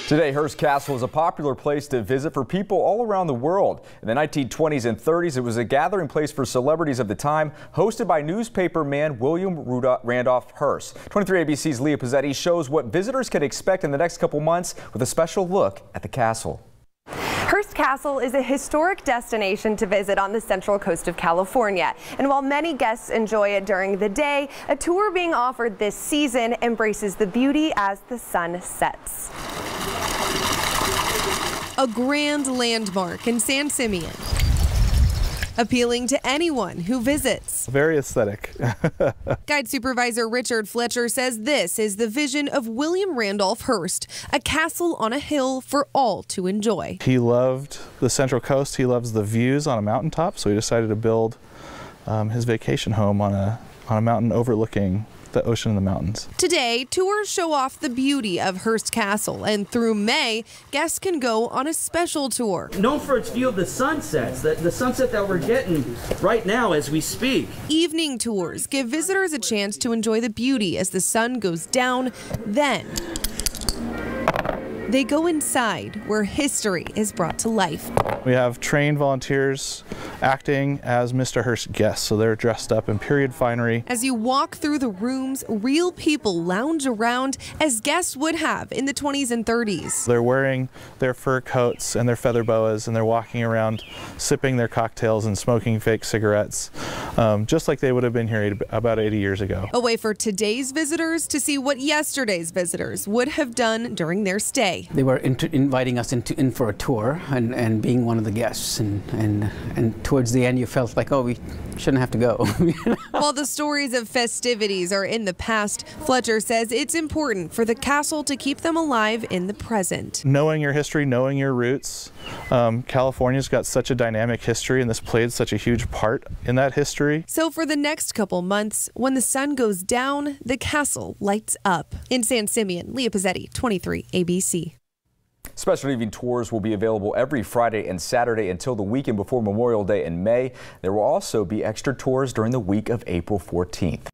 Today, Hearst Castle is a popular place to visit for people all around the world. In the 1920s and 30s, it was a gathering place for celebrities of the time, hosted by newspaper man William Randolph Hearst. 23 ABC's Leah Pizzetti shows what visitors can expect in the next couple months with a special look at the castle. Hearst Castle is a historic destination to visit on the central coast of California. And while many guests enjoy it during the day, a tour being offered this season embraces the beauty as the sun sets. A grand landmark in San Simeon, appealing to anyone who visits. Very aesthetic. Guide supervisor Richard Fletcher says this is the vision of William Randolph Hearst, a castle on a hill for all to enjoy. He loved the Central Coast. He loves the views on a mountaintop, so he decided to build his vacation home on a mountain overlooking the ocean and the mountains. Today, tours show off the beauty of Hearst Castle, and through May, guests can go on a special tour. Known for its view of the sunsets, the sunset that we're getting right now as we speak. Evening tours give visitors a chance to enjoy the beauty as the sun goes down. Then they go inside where history is brought to life. We have trained volunteers acting as Mr. Hearst guests, so they're dressed up in period finery. As you walk through the rooms, real people lounge around as guests would have in the 20s and 30s. They're wearing their fur coats and their feather boas, and they're walking around sipping their cocktails and smoking fake cigarettes, just like they would have been here about 80 years ago. A way for today's visitors to see what yesterday's visitors would have done during their stay. They were inviting us in for a tour and being one of the guests, and towards the end you felt like, oh, we shouldn't have to go. While the stories of festivities are in the past, Fletcher says it's important for the castle to keep them alive in the present. Knowing your history, knowing your roots, California's got such a dynamic history, and this played such a huge part in that history. So for the next couple months, when the sun goes down, the castle lights up. In San Simeon, Leah Pizzetti, 23 ABC. Special evening tours will be available every Friday and Saturday until the weekend before Memorial Day in May. There will also be extra tours during the week of April 14th.